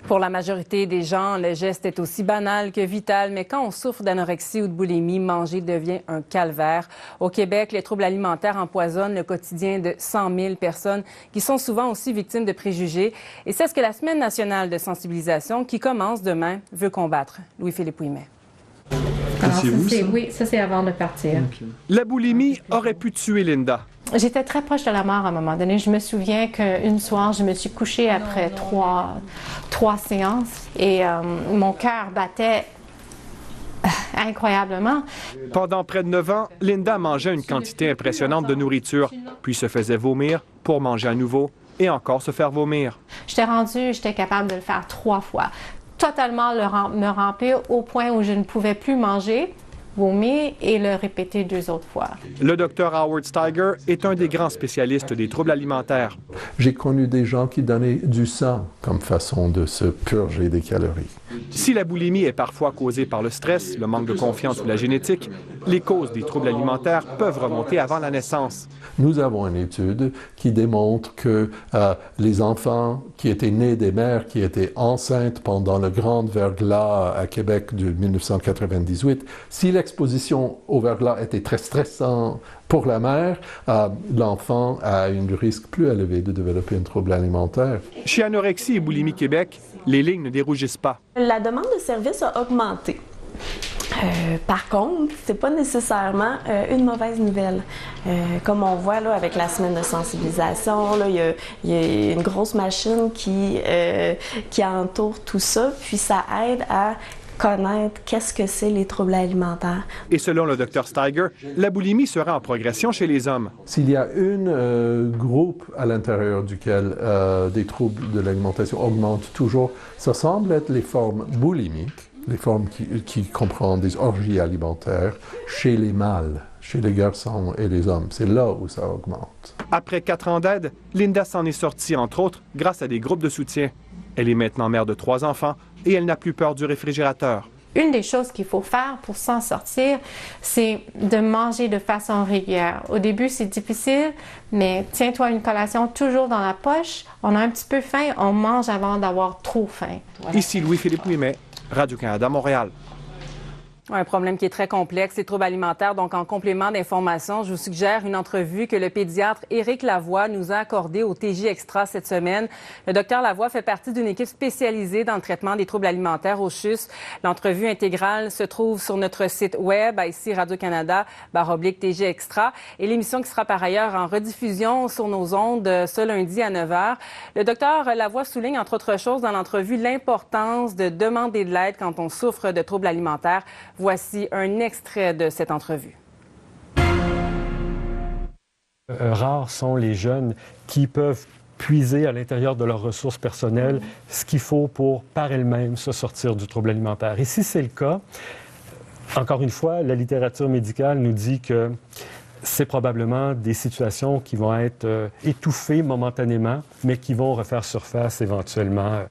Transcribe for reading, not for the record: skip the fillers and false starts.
Pour la majorité des gens, le geste est aussi banal que vital, mais quand on souffre d'anorexie ou de boulimie, manger devient un calvaire. Au Québec, les troubles alimentaires empoisonnent le quotidien de 100 000 personnes qui sont souvent aussi victimes de préjugés. Et c'est ce que la Semaine nationale de sensibilisation, qui commence demain, veut combattre. Louis-Philippe Ouimet. Alors, oui, ça c'est avant de partir. Okay. La boulimie aurait pu tuer Linda. J'étais très proche de la mort à un moment donné. Je me souviens qu'une soir, je me suis couchée après trois séances et mon cœur battait incroyablement. Pendant près de 9 ans, Linda mangeait une quantité impressionnante de nourriture, puis se faisait vomir pour manger à nouveau et encore se faire vomir. J'étais capable de le faire 3 fois. Totalement me remplir au point où je ne pouvais plus manger, vomir et le répéter 2 autres fois. Le docteur Howard Steiger est un des grands spécialistes des troubles alimentaires. J'ai connu des gens qui donnaient du sang comme façon de se purger des calories. Si la boulimie est parfois causée par le stress, le manque de confiance ou la génétique, les causes des troubles alimentaires peuvent remonter avant la naissance. Nous avons une étude qui démontre que les enfants qui étaient nés des mères qui étaient enceintes pendant le grand verglas à Québec de 1998, si l'exposition au verglas était très stressant pour la mère, l'enfant a un risque plus élevé de développer un trouble alimentaire. Chez Anorexie et Boulimie Québec, les lignes ne dérougissent pas. La demande de services a augmenté. Par contre, c'est pas nécessairement une mauvaise nouvelle. Comme on voit là, avec la semaine de sensibilisation, il y a une grosse machine qui entoure tout ça, puis ça aide à connaître qu'est-ce que c'est les troubles alimentaires. Et selon le Dr Steiger, la boulimie sera en progression chez les hommes. S'il y a un groupe à l'intérieur duquel des troubles de l'alimentation augmentent toujours, ça semble être les formes boulimiques, les formes qui comprennent des orgies alimentaires chez les mâles, chez les garçons et les hommes. C'est là où ça augmente. Après 4 ans d'aide, Linda s'en est sortie, entre autres, grâce à des groupes de soutien. Elle est maintenant mère de 3 enfants et elle n'a plus peur du réfrigérateur. Une des choses qu'il faut faire pour s'en sortir, c'est de manger de façon régulière. Au début, c'est difficile, mais tiens-toi une collation toujours dans la poche. On a un petit peu faim, on mange avant d'avoir trop faim. Voilà. Ici Louis-Philippe Ouimet, Radio-Canada, Montréal. Un problème qui est très complexe, les troubles alimentaires. Donc, en complément d'information, je vous suggère une entrevue que le pédiatre Éric Lavoie nous a accordée au TJ Extra cette semaine. Le docteur Lavoie fait partie d'une équipe spécialisée dans le traitement des troubles alimentaires au CHUS. L'entrevue intégrale se trouve sur notre site web, ici Radio-Canada/TJ Extra. Et l'émission qui sera par ailleurs en rediffusion sur nos ondes ce lundi à 9 h. Le docteur Lavoie souligne, entre autres choses, dans l'entrevue, l'importance de demander de l'aide quand on souffre de troubles alimentaires. Voici un extrait de cette entrevue. Rares sont les jeunes qui peuvent puiser à l'intérieur de leurs ressources personnelles ce qu'il faut pour, par elles-mêmes, se sortir du trouble alimentaire. Et si c'est le cas, encore une fois, la littérature médicale nous dit que c'est probablement des situations qui vont être étouffées momentanément, mais qui vont refaire surface éventuellement.